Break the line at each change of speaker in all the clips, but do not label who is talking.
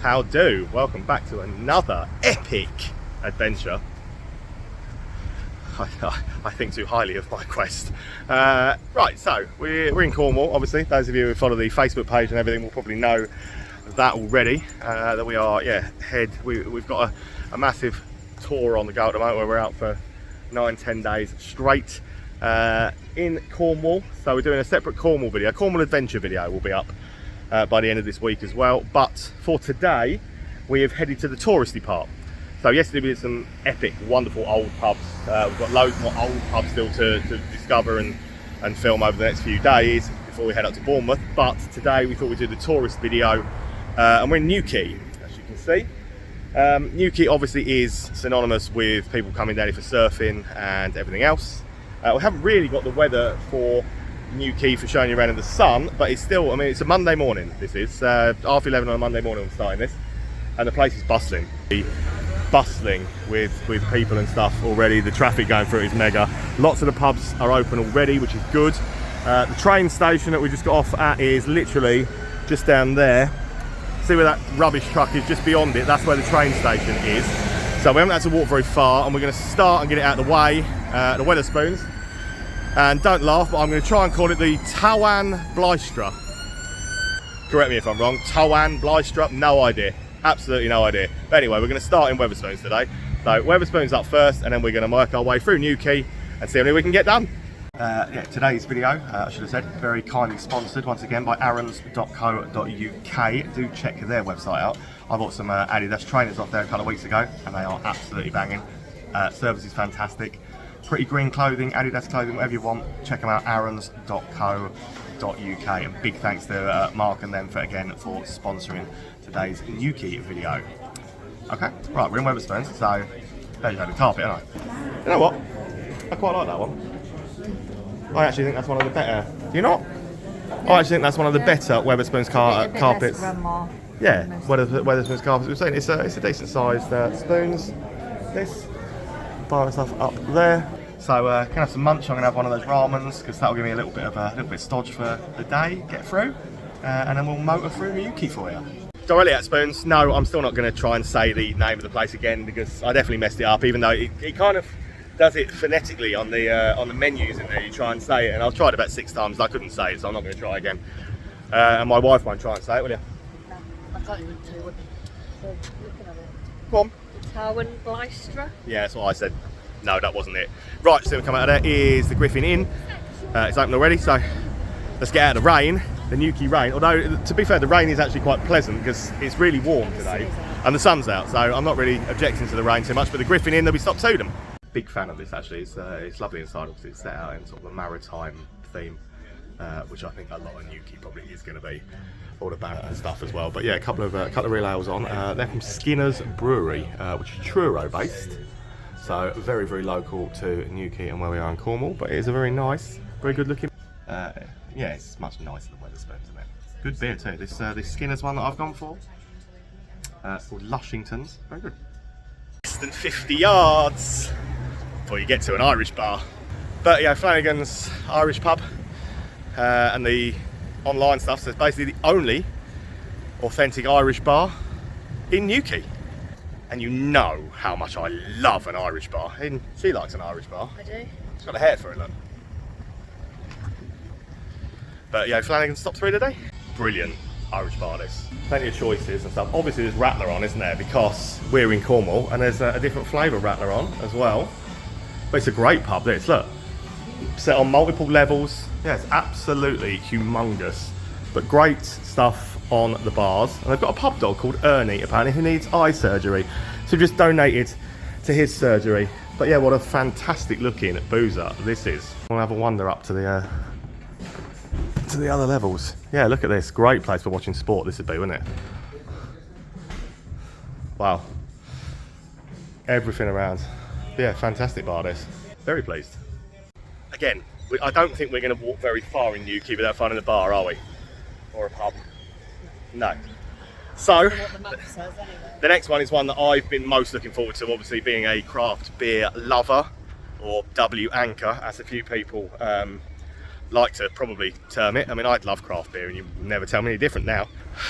how do? Welcome back to another epic adventure. I think too highly of my quest. Right, so we're in Cornwall, obviously. Those of you who follow the Facebook page and everything will probably know that already. That we are, we've got a massive tour on the go at the moment where we're out for 9-10 days straight in Cornwall. So we're doing a separate Cornwall video. Cornwall adventure video will be up by the end of this week as well. But for today, we have headed to the touristy part. So yesterday we did some epic, wonderful old pubs. We've got loads more old pubs still to discover and film over the next few days before we head up to Bournemouth. But today we thought we'd do the tourist video, and we're in Newquay, as you can see. Newquay obviously is synonymous with people coming down here for surfing and everything else. We haven't really got the weather for Newquay for showing you around in the sun, but it's still, I mean, it's a Monday morning. This is 11:30 on a Monday morning I'm starting this, and the place is bustling with people and stuff already. The traffic going through it is mega. Lots of the pubs are open already, which is good. The train station that we just got off at is literally just down there. See where that rubbish truck is? Just beyond it, that's where the train station is. So we haven't had to walk very far, and we're going to start and get it out of the way, the Wetherspoons. And don't laugh, but I'm going to try and call it the Tawan Blystra. Correct me if I'm wrong. Tawan Blystra, no idea. Absolutely no idea. But anyway, we're going to start in Wetherspoons today. So Wetherspoons up first, and then we're going to work our way through Newquay and see how many we can get done. Today's video, I should have said, very kindly sponsored once again by arons.co.uk. Do check their website out. I bought some Adidas trainers off there a couple of weeks ago, and they are absolutely banging. Service is fantastic. Pretty green clothing, Adidas clothing, whatever you want. Check them out, arons.co.uk. And big thanks to Mark and them for sponsoring today's Newquay video. Okay, right, we're in Wetherspoons, so there you go, the carpet, aren't I? You know what? I quite like that one. I actually think that's one of the better. Do you not? I actually think that's one of the better Wetherspoons carpets. Yeah, Wetherspoons carpets. We're saying it's a decent sized spoons. This bar and stuff up there. So can have some munch. I'm gonna have one of those ramens because that'll give me a little bit of stodge for the day. Get through, and then we'll motor through Newquay for you. Directly at Spoons. No, I'm still not going to try and say the name of the place again because I definitely messed it up. Even though it kind of does it phonetically on the menus in there. You try and say it, and I've tried about 6 times. I couldn't say it, so I'm not going to try again. And my wife won't try and say it, will you?
No, I can't even tell you what. So looking at it.
Go on.
Tawan Blystra.
Yeah, that's what I said. No, that wasn't it. Right, so we come out of there is the Griffin Inn. It's open already, so let's get out of the rain. The Newquay rain, although to be fair the rain is actually quite pleasant because it's really warm today and the sun's out, so I'm not really objecting to the rain too much. But the Griffin Inn, there'll be stops to them. Big fan of this actually. It's lovely inside because it's set out in sort of a maritime theme, which I think a lot of Newquay probably is going to be, all the banter and stuff as well. But yeah, a couple of real ales on. They're from Skinner's Brewery, which is Truro based, so very, very local to Newquay and where we are in Cornwall. But it is a very nice, very good looking. Yeah, it's much nicer than Wetherspoons, isn't it? Good beer too. This Skinner's one that I've gone for. Called Lushington's. Very good. Less than 50 yards before you get to an Irish bar. But yeah, Flanigans Irish pub and the online stuff. So it's basically the only authentic Irish bar in Newquay. And you know how much I love an Irish bar. And she likes an Irish bar.
I do.
She's got a hair for it, look. But yeah, Flanigans top 3 today. Brilliant Irish bar this. Plenty of choices and stuff. Obviously there's Rattler on, isn't there? Because we're in Cornwall and there's a different flavour Rattler on as well. But it's a great pub this, look. Set on multiple levels. Yeah, it's absolutely humongous. But great stuff on the bars. And they've got a pub dog called Ernie apparently who needs eye surgery. So we've just donated to his surgery. But yeah, what a fantastic looking boozer this is. We'll have a wander up to the other levels. Yeah, look at this. Great place for watching sport this would be, wouldn't it? Wow. Everything around. Yeah, fantastic bar this. Very pleased. Again, I don't think we're going to walk very far in Newquay without finding a bar, are we? Or a pub. No. So, the next one is one that I've been most looking forward to, obviously being a craft beer lover, or W Anchor, as a few people like to probably term it. I mean, I love craft beer and you never tell me any different now.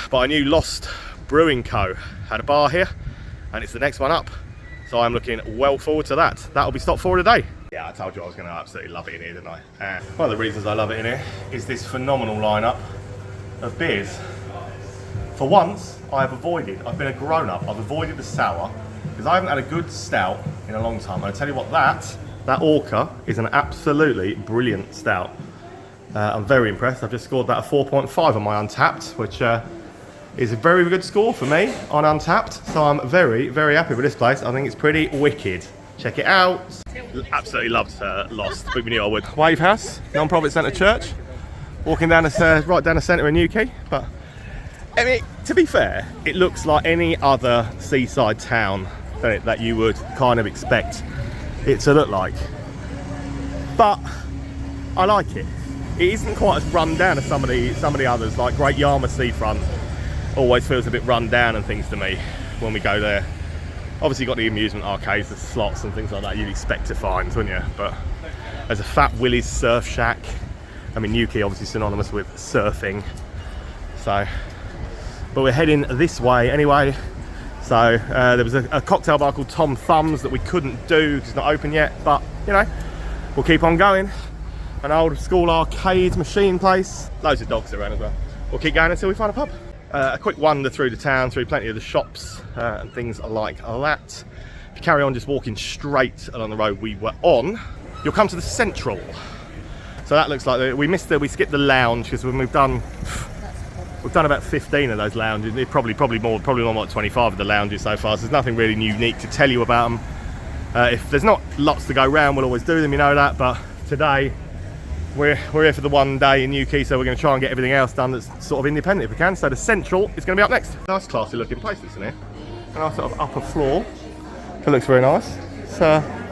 But I knew Lost Brewing Co had a bar here and it's the next one up. So I'm looking well forward to that. That'll be stop 4 today. Yeah, I told you I was going to absolutely love it in here, didn't I? And one of the reasons I love it in here is this phenomenal lineup of beers. For once, I've been a grown-up, I've avoided the sour because I haven't had a good stout in a long time. And I tell you what, that Orca is an absolutely brilliant stout. I'm very impressed. I've just scored that a 4.5 on my Untapped, which is a very good score for me on Untapped. So I'm very, very happy with this place. I think it's pretty wicked. Check it out. Absolutely loved Lost, but we knew I would. Wave House, non-profit centre church. Walking down right down the centre in Newquay. But I mean, to be fair, it looks like any other seaside town that you would kind of expect it to look like. But I like it. It isn't quite as run down as some of the others, like Great Yarmouth Seafront always feels a bit run down and things to me when we go there. Obviously you've got the amusement arcades, the slots and things like that you'd expect to find, wouldn't you? But there's a Fat Willie's Surf Shack. I mean, Newquay obviously synonymous with surfing. So, but we're heading this way anyway. So there was a cocktail bar called Tom Thumbs that we couldn't do because it's not open yet, but you know, we'll keep on going. An old school arcade machine place. Loads of dogs around as well. We'll keep going until we find a pub. A quick wander through the town, through plenty of the shops and things like that. If you carry on just walking straight along the road we were on, you'll come to the Central. So that looks like we skipped the lounge because we've done about 15 of those lounges. Probably more like 25 of the lounges so far. So there's nothing really unique to tell you about them. If there's not lots to go round, we'll always do them, you know that. But today we're here for the one day in Newquay, so we're going to try and get everything else done that's sort of independent if we can. So the Central is going to be up next. Nice classy looking place this in here. A nice sort of upper floor. It looks very nice. It's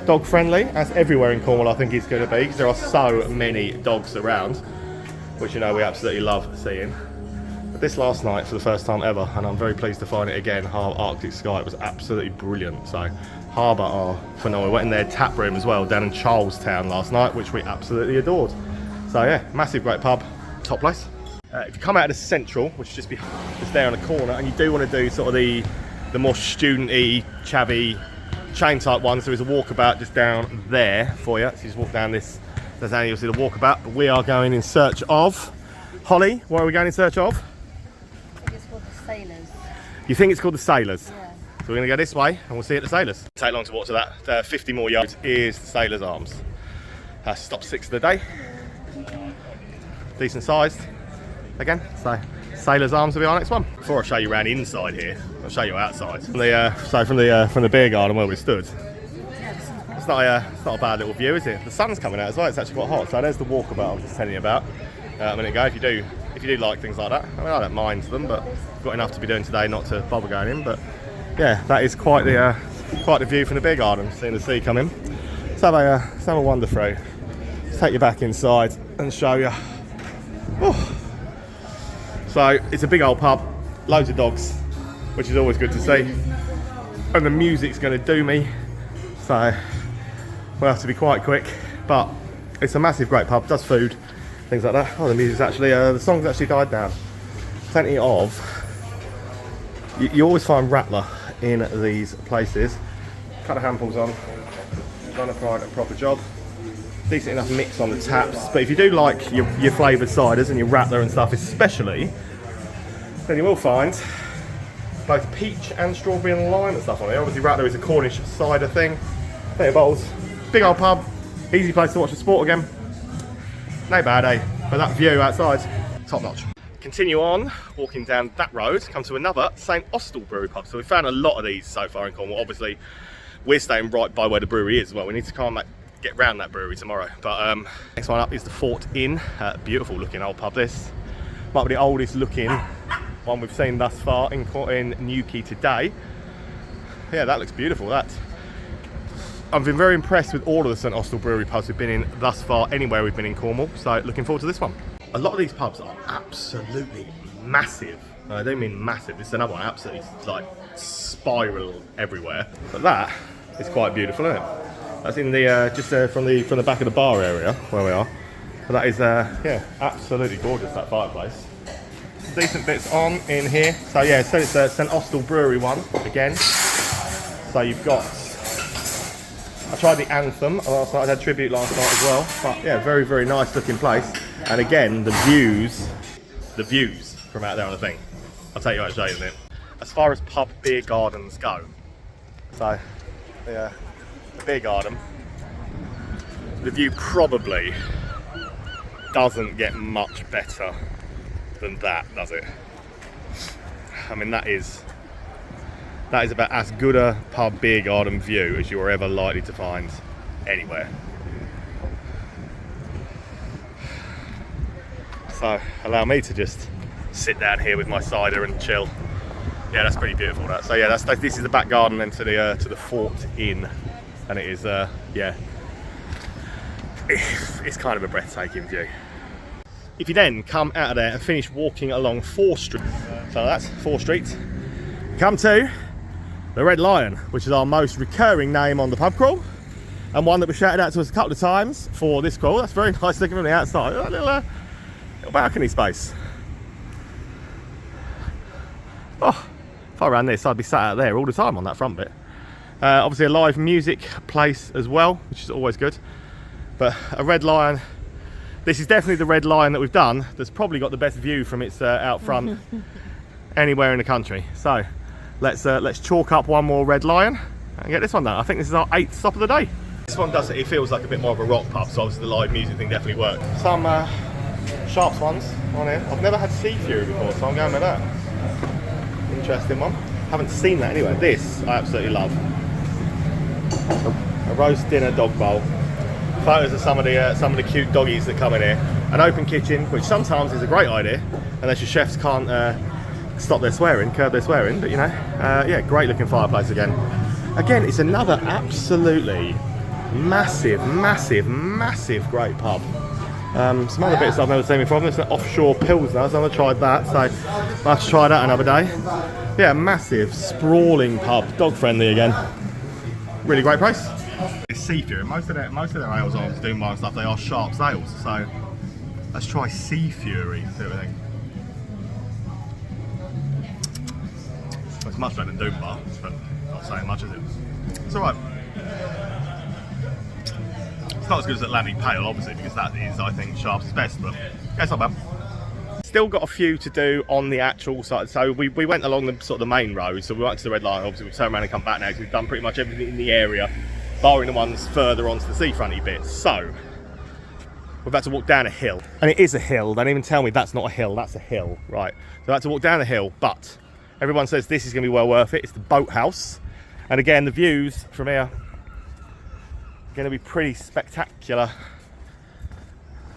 dog friendly, as everywhere in Cornwall I think it's going to be, because there are so many dogs around, which you know we absolutely love seeing. But this last night for the first time ever, and I'm very pleased to find it again, Arctic Sky, it was absolutely brilliant. So Harbour are phenomenal. We went in their tap room as well down in Charlestown last night, which we absolutely adored. So yeah, massive great pub, top place. If you come out of the Central, which is just there on the corner, and you do want to do sort of the more student-y, chavvy, chain type ones, there is a walkabout just down there for you. So you just walk down this, there's how you'll see the walkabout. But we are going in search of, Holly, what are we going in search of?
I think it's called the Sailors.
You think it's called the Sailors?
Yeah.
So we're going to go this way and we'll see it at the Sailors. Take long to walk to that. 50 more yards is the Sailors Arms. Stop 6 of the day. Decent sized. Again, so Sailors Arms will be our next one. Before I show you around inside here, I'll show you outside. From the beer garden where we stood. It's not a bad little view, is it? The sun's coming out as well. It's actually quite hot. So there's the walkabout I was just telling you about a minute ago. If you do like things like that, I mean, I don't mind them, but I've got enough to be doing today not to bother going in. But yeah, that is quite the view from the beer garden, seeing the sea come in. Let's have a wander through. Let's take you back inside and show you. Oh. So it's a big old pub, loads of dogs, which is always good to see. And the music's going to do me, so we'll have to be quite quick. But it's a massive, great pub. Does food, things like that. Oh, the music's actually, the song's actually died down. Plenty of. You always find Rattler in these places. Cut the handpulls on. Trying to find a proper job. Decent enough mix on the taps, but if you do like your flavoured ciders and your Rattler and stuff especially, then you will find both peach and strawberry and lime and stuff on there. Obviously Rattler is a Cornish cider thing. Plenty of bottles, big old pub, easy place to watch the sport again. No bad, eh? But that view outside, top notch. Continue on, walking down that road, come to another St Austell Brewery pub. So we found a lot of these so far in Cornwall. Obviously we're staying right by where the brewery is as well. We need to kind of get round that brewery tomorrow. But next one up is the Fort Inn. Beautiful looking old pub this. Might be the oldest looking one we've seen thus far in Newquay today. Yeah, that looks beautiful. I've been very impressed with all of the St Austell Brewery pubs we've been in thus far, anywhere we've been in Cornwall. So looking forward to this one. A lot of these pubs are absolutely massive. I don't mean massive, this is another one, absolutely like spiral everywhere. But that is quite beautiful, isn't it? That's in the just from the back of the bar area where we are. But that is, yeah, absolutely gorgeous, that fireplace. Some decent bits on in here. So yeah, so it's a St Austell Brewery one, again. So you've got, I tried the Anthem last night, I had Tribute last night as well. But yeah, very, very nice looking place. And again, the views from out there on the thing. I'll take you out and show you in a minute. As far as pub beer gardens go, so the beer garden, the view probably doesn't get much better than that, does it? I mean, that is about as good a pub beer garden view as you're ever likely to find anywhere. So allow me to just sit down here with my cider and chill. Yeah, that's pretty beautiful. That. So yeah, this is the back garden then to the Fort Inn, and it is yeah, it's kind of a breathtaking view. If you then come out of there and finish walking along 4th Street, so that's 4th Street, come to the Red Lion, which is our most recurring name on the pub crawl, and one that was shouted out to us a couple of times for this crawl. That's very nice looking from the outside. A little balcony space. Oh, if I ran this, I'd be sat out there all the time on that front bit. Obviously a live music place as well, which is always good. But a Red Lion, this is definitely the Red Lion that we've done that's probably got the best view from its out front anywhere in the country. So let's chalk up one more Red Lion and get this one done. I think this is our 8th stop of the day. This one does it feels like a bit more of a rock pub, so obviously the live music thing definitely works. Some Sharps ones on here. I've never had Sea Fury before, so I'm going with that. Interesting one. Haven't seen that anyway. This I absolutely love. A roast dinner dog bowl. Photos of some of the cute doggies that come in here. An open kitchen, which sometimes is a great idea, unless your chefs can't stop their swearing, curb their swearing. But you know, yeah, great looking fireplace again. Again, it's another absolutely massive great pub. Some other bits I've never seen before. It's an offshore Pilsner, so I've never tried that. So I'll have to try that another day. Yeah, massive, sprawling pub, dog friendly again. Really great place. It's Sea Fury. Most of their ales on Doom and stuff, they are Sharps ales. So let's try Sea Fury. See what we think. Well, it's much better than Doom Bar, but not saying much, is it? It's alright. It's not as good as Atlantic Pale, obviously, because that is, I think, Sharps' best, but yeah, it's not bad. Still got a few to do on the actual side. So we went along the sort of the main road, so we went to the Red Lion. Obviously, we turned around and come back now because we've done pretty much everything in the area, barring the ones further onto the seafronty bits. So we're about to walk down a hill, and it is a hill. Don't even tell me that's not a hill. That's a hill, right? So we're about to walk down a hill, but everyone says this is going to be well worth it. It's the boathouse, and again, the views from here are going to be pretty spectacular.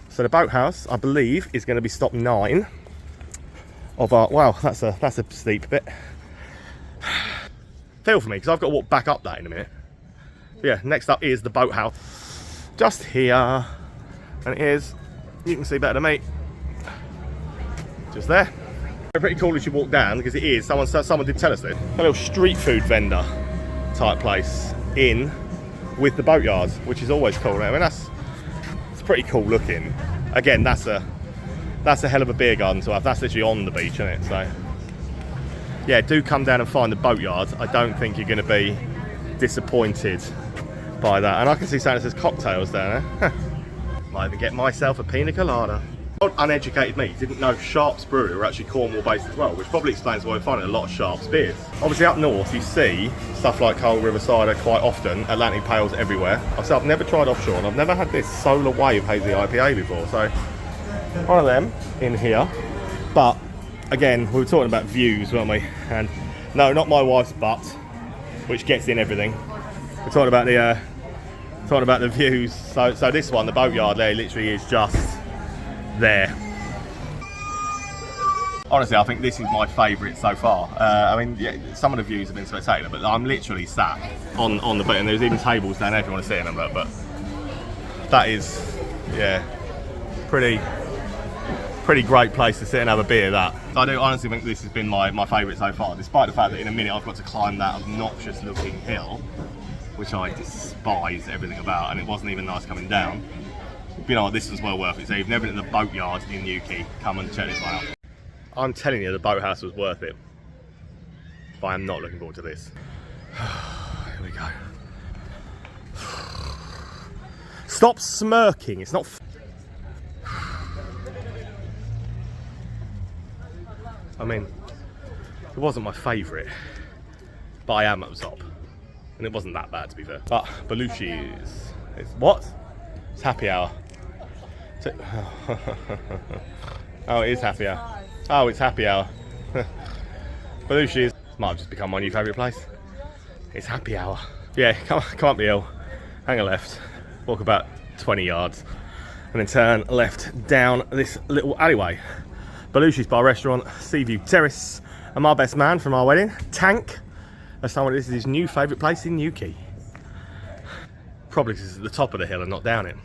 So the boathouse, I believe, is going to be stop 9 of our. Wow, that's a steep bit. Feel for me, because I've got to walk back up that in a minute. But yeah, next up is the boathouse, just here, and it is. You can see better than me. Just there. Pretty cool as you walk down, because it is. Someone did tell us this. A little street food vendor type place in with the boatyard, which is always cool. I mean, it's pretty cool looking. Again, that's a hell of a beer garden to have. That's literally on the beach, isn't it? So yeah, do come down and find the boatyard. I don't think you're going to be disappointed by that. And I can see something that says cocktails down there. Might even get myself a pina colada. Uneducated me didn't know Sharps Brewery were actually Cornwall based as well, which probably explains why we're finding a lot of Sharps beers. Obviously up north you see stuff like Cold River Cider quite often, Atlantic Pales everywhere. I've never tried offshore, and I've never had this Solar Wave Hazy IPA before, so one of them in here. But again, we were talking about views, weren't we? And no, not my wife's butt, which gets in everything. We're talking about the views. So this one, the boatyard there, literally is just there. Honestly, I think this is my favourite so far. I mean, yeah, some of the views have been spectacular, but I'm literally sat on the boat, and there's even tables down there if you want to sit in them. But that is, yeah, pretty great place to sit and have a beer. That I do honestly think this has been my favourite so far, despite the fact that in a minute I've got to climb that obnoxious looking hill, which I despise everything about, and it wasn't even nice coming down. You know what, this was well worth it. So if you've never been to the boatyard in Newquay, come and check this one out. I'm telling you, the boathouse was worth it. But I am not looking forward to this. Here we go. Stop smirking, it's not... I mean, it wasn't my favourite, but I am at the top. And it wasn't that bad, to be fair. But Belushis. It's what? It's happy hour. Oh, it is happy hour. Oh, it's happy hour. Belushis might have just become my new favourite place. It's happy hour. Yeah, come up the hill, hang a left, walk about 20 yards, and then turn left down this little alleyway. Belushis Bar Restaurant, Seaview Terrace, and my best man from our wedding, Tank. That's someone. This is his new favourite place in Newquay. Probably because it's at the top of the hill and not down it.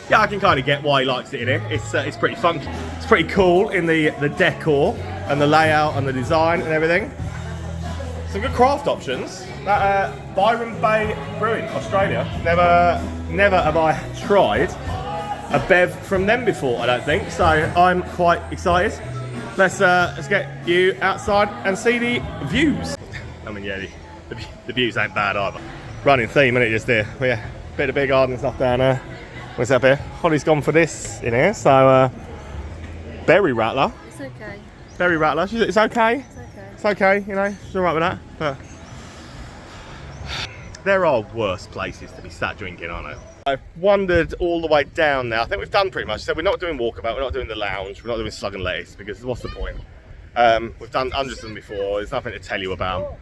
Yeah, I can kind of get why he likes it in here. It's pretty funky. It's pretty cool in the decor and the layout and the design and everything. Some good craft options. That Byron Bay Brewing, Australia. Never have I tried a bev from them before, I don't think. So I'm quite excited. Let's get you outside and see the views. I mean, yeah, the views ain't bad either. Running theme, isn't it, just there? But yeah, bit of beer garden stuff down there. What's up here? Holly's gone for this in here. So, berry Rattler.
It's okay.
Berry Rattler. It's okay.
It's okay.
It's okay, you know, she's alright with that. But there are worse places to be sat drinking, aren't there? I've wandered all the way down now. I think we've done pretty much. So we're not doing walkabout, we're not doing the lounge, we're not doing slug and lettuce, because what's the point? We've done hundreds of them before, there's nothing to tell you about.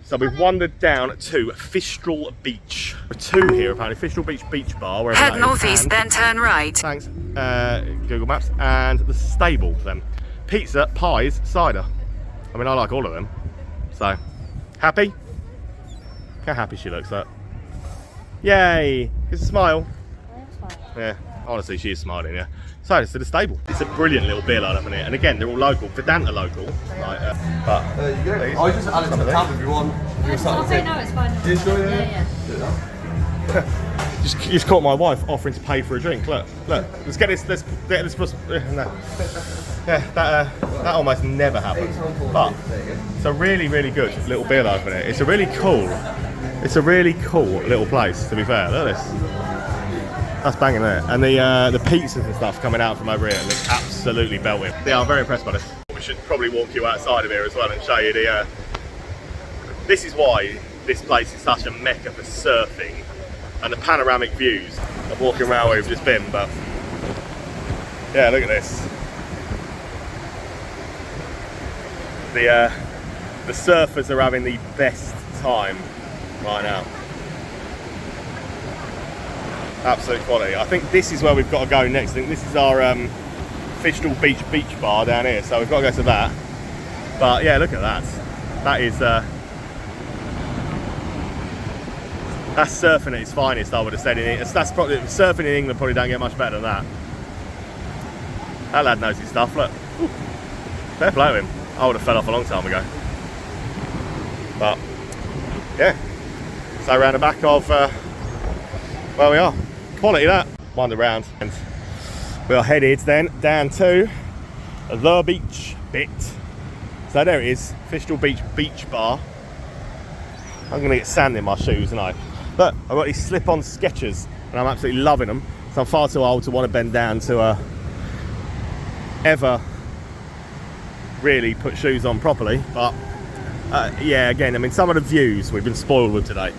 So we've wandered down to Fisto Beach. There are two here apparently, Fisto Beach Beach Bar.
Head northeast, then turn right.
Thanks, Google Maps. And the stable then. Pizza, pies, cider. I mean, I like all of them. So, happy? Look how happy she looks, that. Yay! It's a smile. Yeah, honestly, she is smiling, yeah. So, it's to the stable. It's a brilliant little beer line up in here. And again, they're all local. Verdant local. Like,
There you go. I just added to the tab if you want.
Okay, no, it's fine.
You sure?
Yeah.
you just caught my wife offering to pay for a drink. Look. Let's get this. Let's get this. No. Yeah, that almost never happens. But it's a really, really good little beer line up in here. It's a really cool little place. To be fair, look at this. That's banging there. And the pizzas and stuff coming out from over here look absolutely belting. Yeah, I'm very impressed by this. We should probably walk you outside of here as well and show you the... this is why this place is such a mecca for surfing and the panoramic views of walking around where we've just been, but... Yeah, look at this. The surfers are having the best time right now. Absolute quality. I think this is where we've got to go next. I think this is our Fisto Beach Beach Bar down here, so we've got to go to that. But yeah, look at that. That is that's surfing at its finest, I would have said. That's probably surfing in England. Probably don't get much better than that. That lad knows his stuff. Look, ooh, fair play to him. I would have fell off a long time ago. But yeah, so around the back of where we are. Quality that. Wander around and we are headed then down to the beach bit. So there it is, Fisto Beach Beach Bar. I'm gonna get sand in my shoes, and I've got these slip-on Skechers and I'm absolutely loving them. So I'm far too old to want to bend down to ever really put shoes on properly. But yeah, again, I mean, some of the views we've been spoiled with today,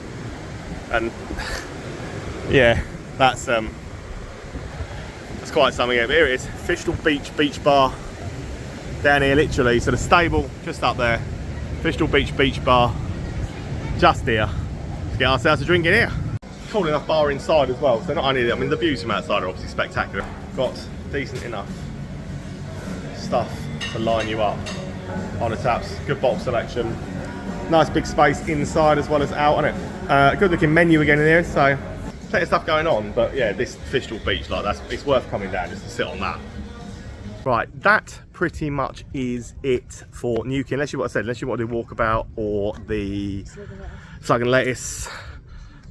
and yeah, that's quite something. But here it is, Fisto Beach Beach Bar down here, literally. So the stable just up there, Fisto Beach Beach Bar just here. Let's get ourselves a drink in here. Cool enough bar inside as well. So not only, I mean, the views from outside are obviously spectacular. Got decent enough stuff to line you up on the taps. Good bottle selection. Nice big space inside as well as out on it. Good looking menu again in here. So plenty of stuff going on, but yeah, this Fisto Beach, like, it's worth coming down just to sit on that. Right, that pretty much is it for Newquay, unless you want to do walkabout or the slug and lettuce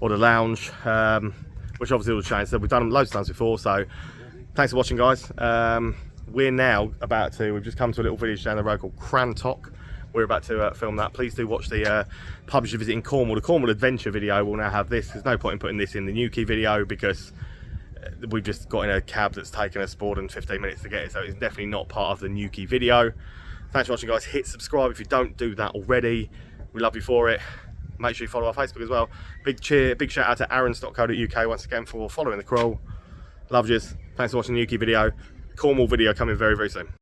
or the lounge, which obviously will change. So we've done them loads of times before, so thanks for watching, guys. We're now about to, we've just come to a little village down the road called Crantock. We're about to film that. Please do watch the publisher visit in Cornwall. The Cornwall adventure video will now have this. There's no point in putting this in the Newquay video because we've just got in a cab that's taken us more than 15 minutes to get it, so it's definitely not part of the Newquay video. Thanks for watching, guys. Hit subscribe if you don't do that already. We love you for it. Make sure you follow our Facebook as well. Big shout out to arons.co.uk once again for following the crawl. Love yous. Thanks for watching the Newquay video. Cornwall video coming very, very soon.